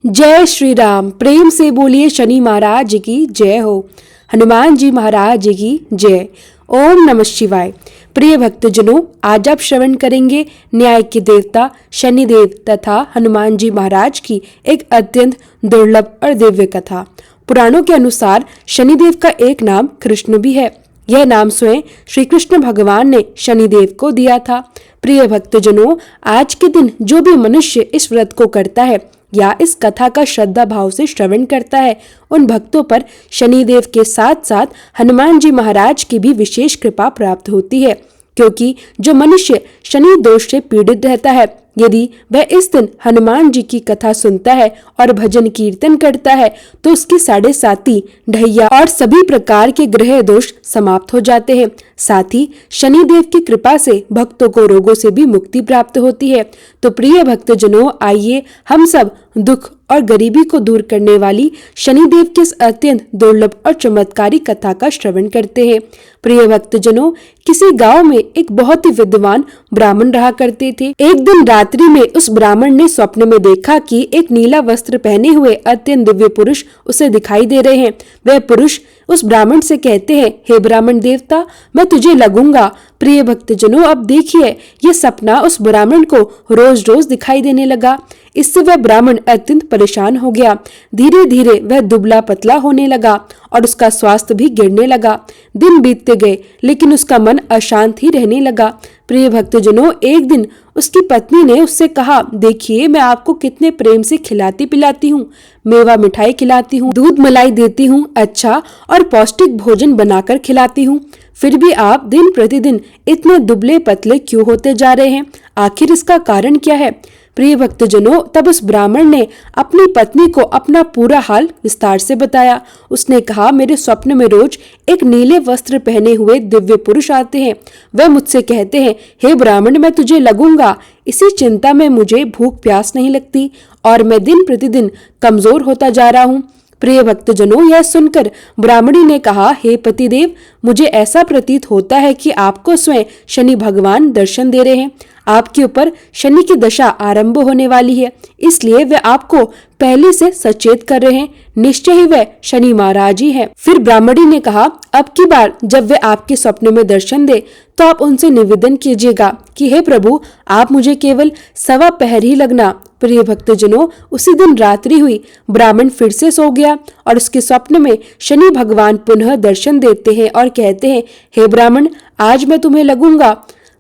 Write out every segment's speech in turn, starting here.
जय श्री राम। प्रेम से बोलिए शनि महाराज की जय हो, हनुमान जी महाराज की जय। ओम नमः शिवाय। प्रिय भक्तजनों, आज आप श्रवण करेंगे न्याय के देवता शनिदेव तथा हनुमान जी महाराज की एक अत्यंत दुर्लभ और दिव्य कथा। पुराणों के अनुसार शनिदेव का एक नाम कृष्ण भी है। यह नाम स्वयं श्री कृष्ण भगवान ने शनिदेव को दिया था। प्रिय भक्तजनों, आज के दिन जो भी मनुष्य इस व्रत को करता है या इस कथा का श्रद्धा भाव से श्रवण करता है, उन भक्तों पर शनिदेव के साथ साथ हनुमान जी महाराज की भी विशेष कृपा प्राप्त होती है। क्योंकि जो मनुष्य शनि दोष से पीड़ित रहता है, यदि वह इस दिन हनुमान जी की कथा सुनता है और भजन कीर्तन करता है, तो उसकी 7.5 ढैया और सभी प्रकार के ग्रह दोष समाप्त हो जाते हैं। साथ ही शनिदेव की कृपा से भक्तों को रोगों से भी मुक्ति प्राप्त होती है। तो प्रिय भक्तजनों, आइए हम सब दुख और गरीबी को दूर करने वाली शनिदेव की इस अत्यंत दुर्लभ और चमत्कारी कथा का श्रवण करते हैं। प्रिय भक्तजनों, किसी गांव में एक बहुत ही विद्वान ब्राह्मण रहा करते थे। एक दिन रात्रि में उस ब्राह्मण ने स्वप्न में देखा कि एक नीला वस्त्र पहने हुए अत्यंत दिव्य पुरुष उसे दिखाई दे रहे हैं। वह पुरुष उस ब्राह्मण से कहते हैं, हे ब्राह्मण देवता, मैं तुझे लगूंगा। प्रिय भक्तजनों, अब देखिए, ये सपना उस ब्राह्मण को रोज रोज दिखाई देने लगा। इससे वह ब्राह्मण अत्यंत परेशान हो गया। धीरे धीरे वह दुबला पतला होने लगा और उसका स्वास्थ्य भी गिरने लगा। दिन बीतते गए, लेकिन उसका मन अशांत ही रहने लगा। प्रिय भक्तजनों, एक दिन उसकी पत्नी ने उससे कहा, देखिए, मैं आपको कितने प्रेम से खिलाती पिलाती हूँ, मेवा मिठाई खिलाती हूँ, दूध मलाई देती हूँ, अच्छा और पौष्टिक भोजन बनाकर खिलाती हूँ, फिर भी आप दिन प्रतिदिन इतने दुबले पतले क्यों होते जा रहे हैं? आखिर इसका कारण क्या है? प्रिय भक्तजनों, तब उस ब्राह्मण ने अपनी पत्नी को अपना पूरा हाल विस्तार से बताया। उसने कहा, मेरे स्वप्न में रोज एक नीले वस्त्र पहने हुए दिव्य पुरुष आते हैं। वह मुझसे कहते हैं, हे ब्राह्मण, मैं तुझे लगूंगा। इसी चिंता में मुझे भूख प्यास नहीं लगती और मैं दिन प्रतिदिन कमजोर होता जा रहा हूँ। प्रिय भक्तजनों, यह सुनकर ब्राह्मणी ने कहा, हे पतिदेव, मुझे ऐसा प्रतीत होता है कि आपको स्वयं शनि भगवान दर्शन दे रहे हैं। आपके ऊपर शनि की दशा आरंभ होने वाली है, इसलिए वे आपको पहले से सचेत कर रहे हैं। निश्चय ही वह शनि महाराज ही है। फिर ब्राह्मणी ने कहा, अब की बार जब वे आपके स्वप्न में दर्शन दे, तो आप उनसे निवेदन कीजिएगा कि हे प्रभु, आप मुझे केवल 1.25 पहर ही लगना। प्रिय भक्तजनों, उसी दिन रात्रि हुई। ब्राह्मण फिर से सो गया और उसके स्वप्न में शनि भगवान पुनः दर्शन देते हैं और कहते हैं, हे ब्राह्मण, आज मैं तुम्हें लगूंगा।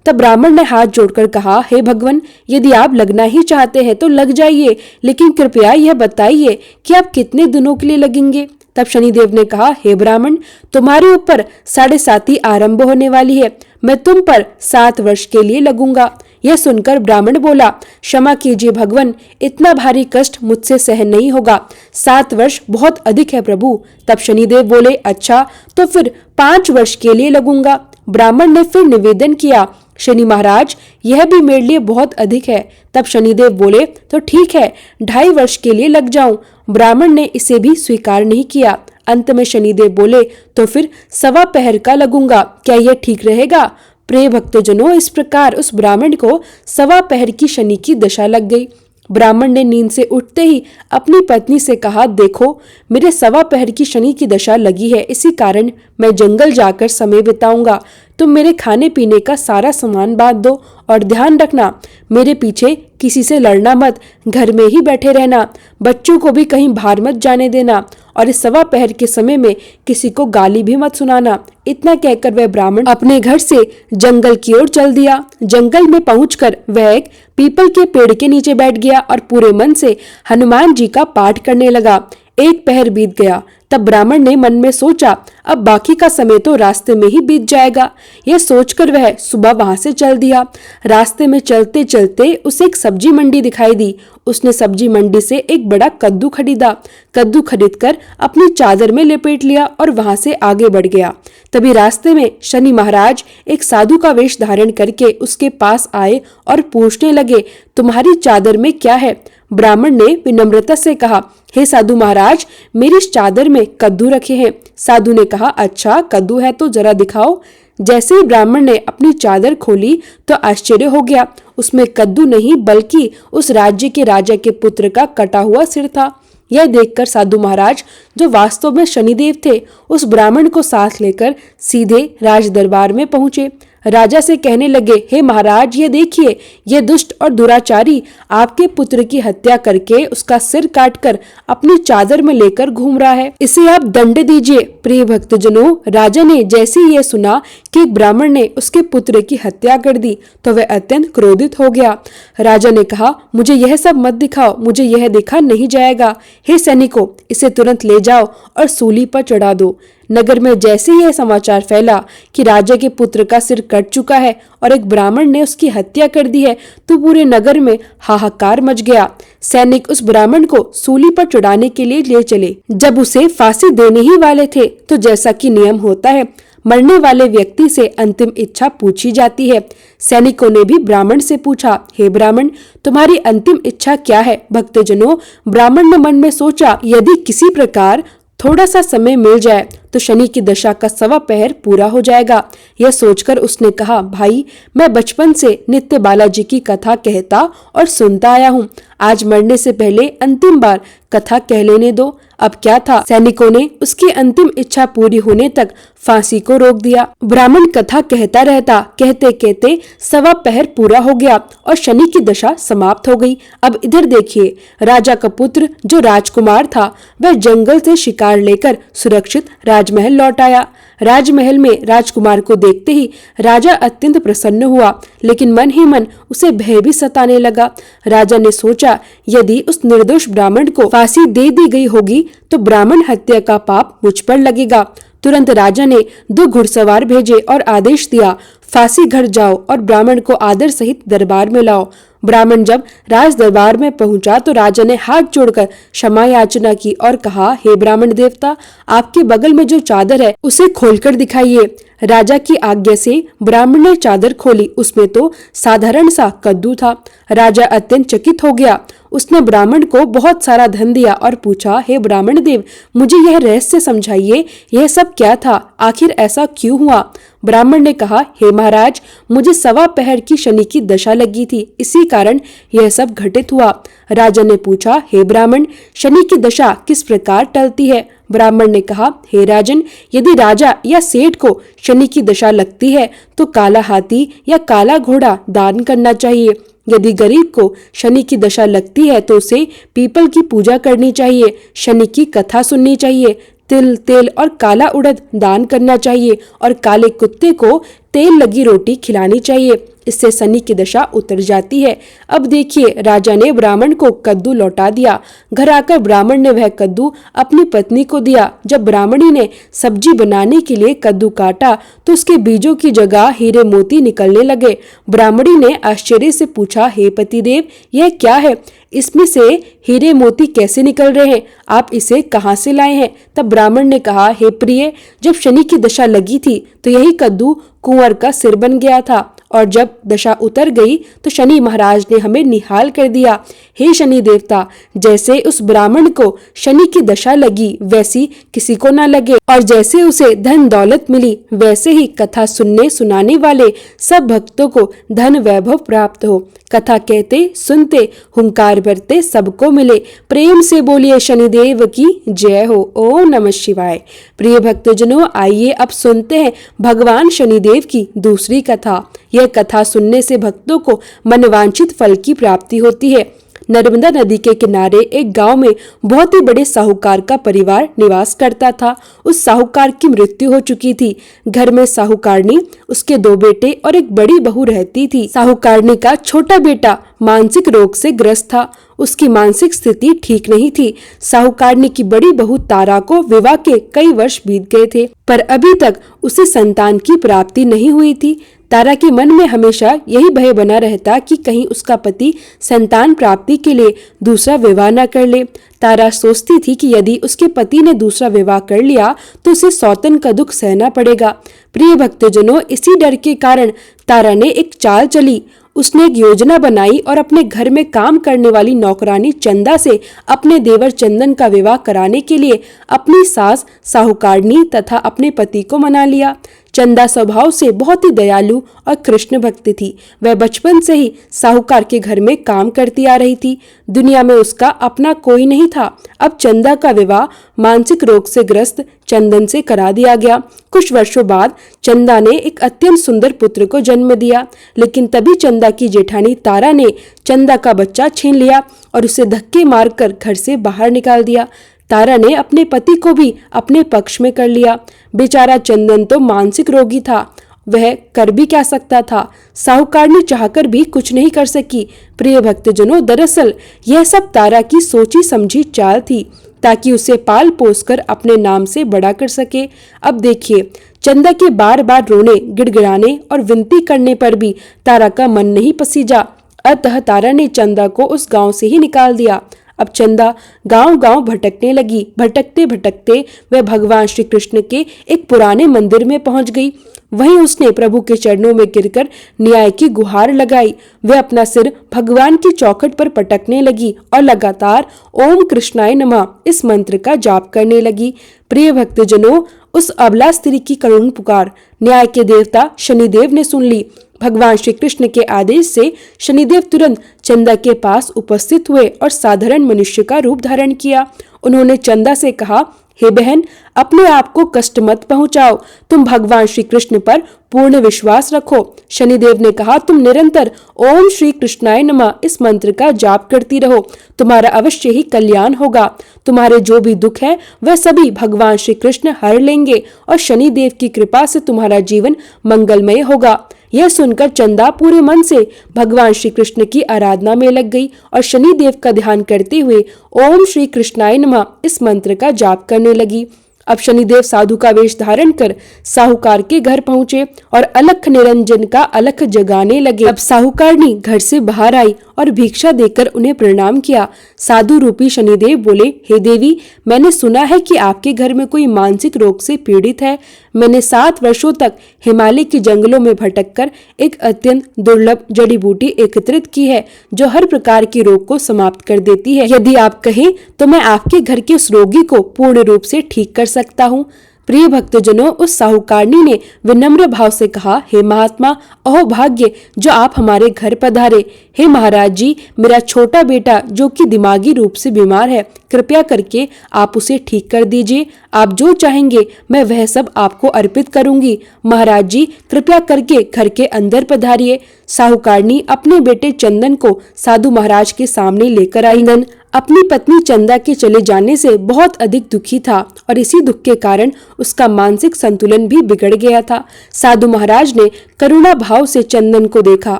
तब ब्राह्मण ने हाथ जोड़कर कहा, हे भगवान, यदि आप लगना ही चाहते हैं तो लग जाइए, लेकिन कृपया यह बताइए कि आप कितने दिनों के लिए लगेंगे। तब शनिदेव ने कहा, हे ब्राह्मण, तुम्हारे ऊपर 7.5 आरंभ होने वाली है। मैं तुम पर 7 वर्ष के लिए लगूंगा। यह सुनकर ब्राह्मण बोला, क्षमा कीजिए भगवान, इतना भारी कष्ट मुझसे सहन नहीं होगा। 7 वर्ष बहुत अधिक है प्रभु। तब शनिदेव बोले, अच्छा, तो फिर 5 वर्ष के लिए लगूंगा। ब्राह्मण ने फिर निवेदन किया, शनि महाराज, यह भी मेरे लिए बहुत अधिक है। तब शनिदेव बोले, तो ठीक है, 2.5 वर्ष के लिए लग जाऊं। ब्राह्मण ने इसे भी स्वीकार नहीं किया। अंत में शनिदेव बोले, तो फिर 1.25 पहर का लगूंगा, क्या यह ठीक रहेगा? प्रिय भक्तजनों, इस प्रकार उस ब्राह्मण को 1.25 पहर की शनि की दशा लग गई। ब्राह्मण ने नींद से उठते ही अपनी पत्नी से कहा, देखो, मेरे 1.25 पहर की शनि की दशा लगी है, इसी कारण मैं जंगल जाकर समय बिताऊंगा। तुम मेरे खाने पीने का सारा सामान बांध दो और ध्यान रखना, मेरे पीछे किसी से लड़ना मत, घर में ही बैठे रहना, बच्चों को भी कहीं बाहर मत जाने देना और इस 1.25 पहर के समय में किसी को गाली भी मत सुनाना। इतना कहकर वह ब्राह्मण अपने घर से जंगल की ओर चल दिया। जंगल में पहुंचकर वह एक पीपल के पेड़ के नीचे बैठ गया और पूरे मन से हनुमान जी का पाठ करने लगा। 1 पहर बीत गया। तब ब्राह्मण ने मन में सोचा, अब बाकी का समय तो रास्ते में ही बीत जाएगा। यह सोचकर वह सुबह वहां से चल दिया। रास्ते में चलते चलते उसे एक सब्जी मंडी दिखाई दी। उसने सब्जी मंडी से एक बड़ा कद्दू खरीदा। कद्दू खरीदकर अपनी चादर में लपेट लिया और वहां से आगे बढ़ गया। तभी रास्ते में शनि महाराज एक साधु का वेश धारण करके उसके पास आए और पूछने लगे, तुम्हारी चादर में क्या है? ब्राह्मण ने विनम्रता से कहा, हे साधु महाराज, मेरी इस चादर में कद्दू रखे हैं। साधु ने कहा, अच्छा, कद्दू है तो जरा दिखाओ। जैसे ही ब्राह्मण ने अपनी चादर खोली तो आश्चर्य हो गया। उसमें कद्दू नहीं बल्कि उस राज्य के राजा के पुत्र का कटा हुआ सिर था। यह देखकर साधु महाराज, जो वास्तव में शनिदेव थे, उस ब्राह्मण को साथ लेकर सीधे राज दरबार में पहुंचे। राजा से कहने लगे, हे महाराज, ये देखिए, ये दुष्ट और दुराचारी आपके पुत्र की हत्या करके उसका सिर काटकर अपनी चादर में लेकर घूम रहा है। इसे आप दंड दीजिए। प्रिय भक्तजनों, राजा ने जैसे ही यह सुना कि एक ब्राह्मण ने उसके पुत्र की हत्या कर दी तो वह अत्यंत क्रोधित हो गया। राजा ने कहा, मुझे यह सब मत दिखाओ, मुझे यह देखा नहीं जाएगा। हे सैनिकों, इसे तुरंत ले जाओ और सूली पर चढ़ा दो। नगर में जैसे ही यह समाचार फैला कि राजा के पुत्र का सिर कट चुका है और एक ब्राह्मण ने उसकी हत्या कर दी है, तो पूरे नगर में हाहाकार मच गया। सैनिक उस ब्राह्मण को सूली पर चढ़ाने के लिए ले चले। जब उसे फांसी देने ही वाले थे तो जैसा कि नियम होता है, मरने वाले व्यक्ति से अंतिम इच्छा पूछी जाती है। सैनिकों ने भी ब्राह्मण से पूछा, हे ब्राह्मण, तुम्हारी अंतिम इच्छा क्या है? भक्तजनों, ब्राह्मण ने मन में सोचा, यदि किसी प्रकार थोड़ा सा समय मिल जाए तो शनि की दशा का 1.25 पहर पूरा हो जाएगा। यह सोचकर उसने कहा, भाई, मैं बचपन से नित्य बालाजी की कथा कहता और सुनता आया हूँ। आज मरने से पहले अंतिम बार कथा कह लेने दो। अब क्या था, सैनिकों ने उसकी अंतिम इच्छा पूरी होने तक फांसी को रोक दिया। ब्राह्मण कथा कहता रहता, कहते कहते 1.25 पहर पूरा हो गया और शनि की दशा समाप्त हो गई। अब इधर देखिए, राजा का पुत्र जो राजकुमार था, वह जंगल से शिकार लेकर सुरक्षित राजमहल लौट आया। राजमहल में राजकुमार को देखते ही राजा अत्यंत प्रसन्न हुआ, लेकिन मन ही मन उसे भय भी सताने लगा। राजा ने सोचा, यदि उस निर्दोष ब्राह्मण को फांसी दे दी गई होगी तो ब्राह्मण हत्या का पाप मुझ पर लगेगा। तुरंत राजा ने 2 घुड़सवार भेजे और आदेश दिया, फांसी घर जाओ और ब्राह्मण को आदर सहित दरबार में लाओ। ब्राह्मण जब राज दरबार में पहुंचा तो राजा ने हाथ जोड़कर क्षमा याचना की और कहा, हे ब्राह्मण देवता, आपके बगल में जो चादर है उसे खोलकर दिखाइए। राजा की आज्ञा से ब्राह्मण ने चादर खोली। उसमें तो साधारण सा कद्दू था। राजा अत्यंत चकित हो गया। उसने ब्राह्मण को बहुत सारा धन दिया और पूछा, हे ब्राह्मण देव, मुझे यह रहस्य समझाइए, यह सब क्या था? आखिर ऐसा क्यों हुआ? ब्राह्मण ने कहा, हे महाराज, मुझे 1.25 पहर की शनि की दशा लगी थी, इसी कारण यह सब घटित हुआ। राजा ने पूछा, हे ब्राह्मण, शनि की दशा किस प्रकार टलती है? ब्राह्मण ने कहा, हे राजन, यदि राजा या सेठ को शनि की दशा लगती है तो काला हाथी या काला घोड़ा दान करना चाहिए। यदि गरीब को शनि की दशा लगती है तो उसे पीपल की पूजा करनी चाहिए, शनि की कथा सुननी चाहिए, तिल, तेल और काला उड़द दान करना चाहिए और काले कुत्ते को तेल लगी रोटी खिलानी चाहिए। इससे शनि की दशा उतर जाती है। अब देखिए, राजा ने ब्राह्मण को कद्दू लौटा दिया। घर आकर ब्राह्मण ने वह कद्दू अपनी पत्नी को दिया। जब ब्राह्मणी ने सब्जी बनाने के लिए कद्दू काटा तो उसके बीजों की जगह हीरे मोती निकलने लगे। ब्राह्मणी ने आश्चर्य से पूछा, हे पतिदेव, यह क्या है? इसमें से हीरे मोती कैसे निकल रहे हैं? आप इसे कहाँ से लाए हैं? तब ब्राह्मण ने कहा, हे प्रिय, जब शनि की दशा लगी थी तो यही कद्दू कुंवर का सिर बन गया था और जब दशा उतर गई तो शनि महाराज ने हमें निहाल कर दिया। हे शनि देवता, जैसे उस ब्राह्मण को शनि की दशा लगी वैसी किसी को न लगे और जैसे उसे धन दौलत मिली वैसे ही कथा सुनने सुनाने वाले सब भक्तों को धन वैभव प्राप्त हो। कथा कहते सुनते हुंकार भरते सबको मिले। प्रेम से बोलिए शनिदेव की जय हो। ओम नमः शिवाय। प्रिय भक्तजनों, आइए अब सुनते हैं भगवान शनिदेव की दूसरी कथा। यह कथा सुनने से भक्तों को मनवांछित फल की प्राप्ति होती है। नर्मदा नदी के किनारे एक गांव में बहुत ही बड़े साहूकार का परिवार निवास करता था। उस साहूकार की मृत्यु हो चुकी थी। घर में साहूकारनी, उसके 2 बेटे और एक बड़ी बहू रहती थी। साहूकारनी का छोटा बेटा मानसिक रोग से ग्रस्त था। उसकी मानसिक स्थिति ठीक नहीं थी। साहूकारनी की बड़ी बहू तारा को विवाह के कई वर्ष बीत गए थे, पर अभी तक उसे संतान की प्राप्ति नहीं हुई थी। तारा के मन में हमेशा यही भय बना रहता कि कहीं उसका पति संतान प्राप्ति के लिए दूसरा विवाह न कर ले। तारा सोचती थी कि यदि उसके पति ने दूसरा विवाह कर लिया तो उसे सौतन का दुख सहना पड़ेगा। प्रिय भक्तजनों, इसी डर के कारण तारा ने एक चाल चली। उसने एक योजना बनाई और अपने घर में काम करने वाली नौकरानी चंदा से अपने देवर चंदन का विवाह कराने के लिए अपनी सास साहूकारनी तथा अपने पति को मना लिया। चंदा स्वभाव से बहुत ही दयालु और कृष्ण भक्त थी। वह बचपन से ही साहूकार के घर में काम करती आ रही थी। दुनिया में उसका अपना कोई नहीं था। अब चंदा का विवाह मानसिक रोग से ग्रस्त चंदन से करा दिया गया। कुछ वर्षों बाद चंदा ने एक अत्यंत सुंदर पुत्र को जन्म दिया, लेकिन तभी चंदा की जेठानी तारा ने चंदा का बच्चा छीन लिया और उसे धक्के मारकर घर से बाहर निकाल दिया। तारा ने अपने पति को भी अपने पक्ष में कर लिया। बेचारा चंदन तो मानसिक रोगी था, वह कर भी क्या सकता था। साहूकारनी चाहकर भी कुछ नहीं कर सकी। प्रिय भक्तजनों, दरअसल यह सब तारा की सोची समझी चाल थी, ताकि उसे पाल पोस कर अपने नाम से बड़ा कर सके। अब देखिए, चंदा के बार बार रोने, गिड़गिड़ाने और विनती करने पर भी तारा का मन नहीं पसीजा। अतः तारा ने चंदा को उस गांव से ही निकाल दिया। अब चंदा गांव-गांव भटकने लगी। भटकते भटकते वह भगवान श्री कृष्ण के एक पुराने मंदिर में पहुंच गई। वहीं उसने प्रभु के चरणों में गिरकर न्याय की गुहार लगाई। वह अपना सिर भगवान की चौखट पर पटकने लगी और लगातार ओम कृष्णाय नमः इस मंत्र का जाप करने लगी। प्रिय भक्तजनों, उस अबला स्त्री की करुण पुकार न्याय के देवता शनिदेव ने सुन ली। भगवान श्री कृष्ण के आदेश से शनिदेव तुरंत चंदा के पास उपस्थित हुए और साधारण मनुष्य का रूप धारण किया। उन्होंने चंदा से कहा, हे बहन, अपने आप को कष्ट मत पहुंचाओ। तुम भगवान श्री कृष्ण पर पूर्ण विश्वास रखो। शनिदेव ने कहा, तुम निरंतर ओम श्री कृष्णाय नमः इस मंत्र का जाप करती रहो। तुम्हारा अवश्य ही कल्याण होगा। तुम्हारे जो भी दुख है वह सभी भगवान श्री कृष्ण हर लेंगे और शनिदेव की कृपा से तुम्हारा जीवन मंगलमय होगा। यह सुनकर चंदा पूरे मन से भगवान श्री कृष्ण की आराधना में लग गई और शनिदेव का ध्यान करते हुए ओम श्री कृष्णाय नमः इस मंत्र का जाप करने लगी। अब शनिदेव साधु का वेश धारण कर साहूकार के घर पहुंचे और अलख निरंजन का अलख जगाने लगे। अब साहूकारनी घर से बाहर आई और भिक्षा देकर उन्हें प्रणाम किया। साधु रूपी शनिदेव बोले, हे देवी, मैंने सुना है कि आपके घर में कोई मानसिक रोग से पीड़ित है। मैंने 7 वर्षों तक हिमालय के जंगलों में भटककर एक अत्यंत दुर्लभ जड़ी बूटी एकत्रित की है, जो हर प्रकार के रोग को समाप्त कर देती है। यदि आप कहें तो मैं आपके घर के उस रोगी को पूर्ण रूप से ठीक कर सकता हूँ। प्रिय भक्तजनों, उस साहूकारनी ने विनम्र भाव से कहा, हे महात्मा, अहो भाग्य जो आप हमारे घर पधारे। हे महाराज जी, मेरा छोटा बेटा जो कि दिमागी रूप से बीमार है, कृपया करके आप उसे ठीक कर दीजिए। आप जो चाहेंगे मैं वह सब आपको अर्पित करूंगी। महाराज जी, कृपया करके घर के अंदर पधारिए। साहूकारनी अपने बेटे चंदन को साधु महाराज के सामने लेकर आई। चंदन अपनी पत्नी चंदा के चले जाने से बहुत अधिक दुखी था और इसी दुख के कारण उसका मानसिक संतुलन भी बिगड़ गया था। साधु महाराज ने करुणा भाव से चंदन को देखा।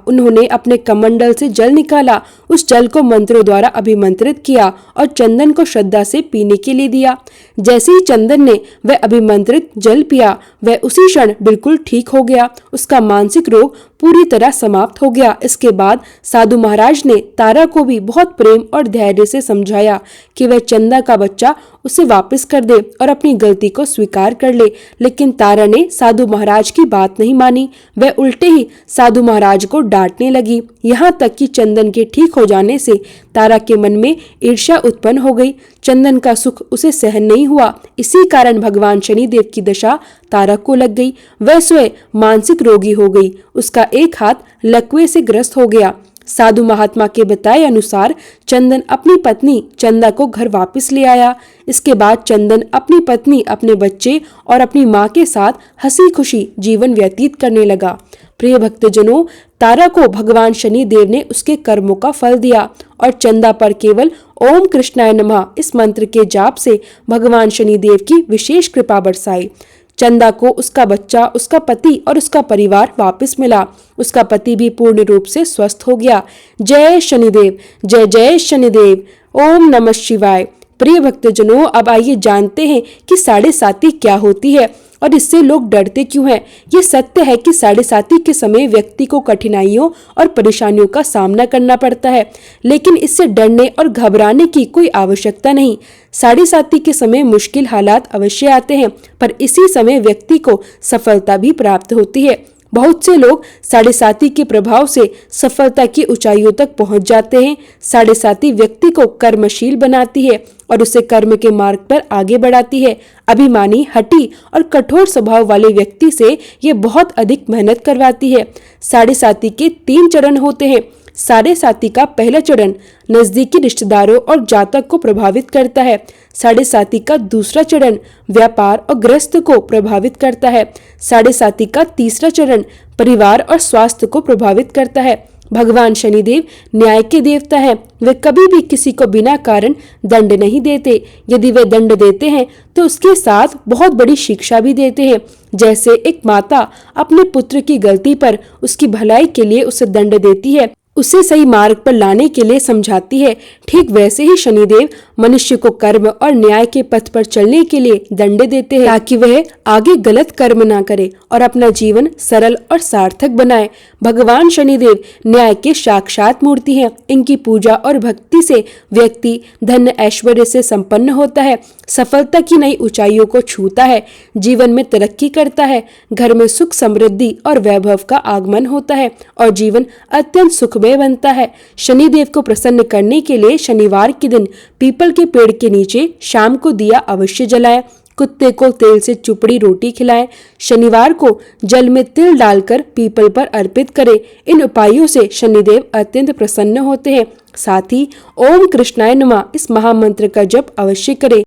उन्होंने अपने कमंडल से जल निकाला, उस जल को मंत्रों द्वारा अभिमंत्रित किया और चंदन को श्रद्धा से पीने के लिए दिया। जैसे ही चंदन ने वह अभिमंत्रित जल पिया, वह उसी क्षण बिल्कुल ठीक हो गया। उसका मानसिक रोग पूरी तरह समाप्त हो गया। इसके बाद साधु महाराज ने तारा को भी बहुत प्रेम और धैर्य से समझाया कि वह चंदा का बच्चा उसे वापस कर दे और अपनी गलती को स्वीकार कर ले, लेकिन तारा ने साधु महाराज की बात नहीं मानी। वह उल्टे ही साधु महाराज को डांटने लगी। यहाँ तक कि चंदन के ठीक हो जाने से तारा के मन में ईर्ष्या उत्पन्न हो गई। चंदन का सुख उसे सहन नहीं हुआ। इसी कारण भगवान शनिदेव की दशा तारा को लग गई। वह स्वयं मानसिक रोगी हो गई। उसका एक हाथ लकवे से ग्रस्त हो गया। साधु महात्मा के बताए अनुसार चंदन अपनी पत्नी चंदा को घर वापस ले आया। इसके बाद चंदन अपनी पत्नी, अपने बच्चे और अपनी माँ के साथ हंसी खुशी जीवन व्यतीत करने लगा। प्रिय भक्तजनों, तारा को भगवान शनि देव ने उसके कर्मों का फल दिया और चंदा पर केवल ओम कृष्णाय नमः इस मंत्र के जाप से भगवान शनि देव की विशेष कृपा बरसाई। चंदा को उसका बच्चा, उसका पति और उसका परिवार वापस मिला। उसका पति भी पूर्ण रूप से स्वस्थ हो गया। जय शनिदेव, जय जय शनिदेव, ओम नमः शिवाय। प्रिय भक्तजनों, अब आइए जानते हैं कि साढ़े साती क्या होती है और इससे लोग डरते क्यों हैं। ये सत्य है कि साढ़े साती के समय व्यक्ति को कठिनाइयों और परेशानियों का सामना करना पड़ता है, लेकिन इससे डरने और घबराने की कोई आवश्यकता नहीं। साढ़े साती के समय मुश्किल हालात अवश्य आते हैं, पर इसी समय व्यक्ति को सफलता भी प्राप्त होती है। बहुत से लोग साढ़े साती के प्रभाव से सफलता की ऊंचाइयों तक पहुंच जाते हैं। साढ़े साती व्यक्ति को कर्मशील बनाती है और उसे कर्म के मार्ग पर आगे बढ़ाती है। अभिमानी, हठी और कठोर स्वभाव वाले व्यक्ति से ये बहुत अधिक मेहनत करवाती है। साढ़े साती के 3 चरण होते हैं। साढ़े साती का पहला चरण नजदीकी रिश्तेदारों और जातक को प्रभावित करता है। साढ़े साती का दूसरा चरण व्यापार और गृहस्थ को प्रभावित करता है। साढ़े साती का तीसरा चरण परिवार और स्वास्थ्य को प्रभावित करता है। भगवान शनिदेव न्याय के देवता हैं। वे कभी भी किसी को बिना कारण दंड नहीं देते। यदि वे दंड देते हैं तो उसके साथ बहुत बड़ी शिक्षा भी देते हैं। जैसे एक माता अपने पुत्र की गलती पर उसकी भलाई के लिए उसे दंड देती है, उसे सही मार्ग पर लाने के लिए समझाती है, ठीक वैसे ही शनिदेव मनुष्य को कर्म और न्याय के पथ पर चलने के लिए दंड देते हैं, ताकि वह आगे गलत कर्म ना करे और अपना जीवन सरल और सार्थक बनाए। भगवान शनिदेव न्याय के साक्षात मूर्ति हैं। इनकी पूजा और भक्ति से व्यक्ति धन ऐश्वर्य से संपन्न होता है, सफलता की नई ऊंचाइयों को छूता है, जीवन में तरक्की करता है, घर में सुख समृद्धि और वैभव का आगमन होता है और जीवन अत्यंत सुखमय बनता है। शनिदेव को प्रसन्न करने के लिए शनिवार के दिन पीपल के पेड़ के नीचे शाम को दिया अवश्य जलाएं। कुत्ते को तेल से चुपड़ी रोटी खिलाएं। शनिवार को जल में तिल डालकर पीपल पर अर्पित करें। इन उपायों से शनिदेव अत्यंत प्रसन्न होते हैं। साथ ही ओम कृष्णाय नमः इस महामंत्र का जप अवश्य करें।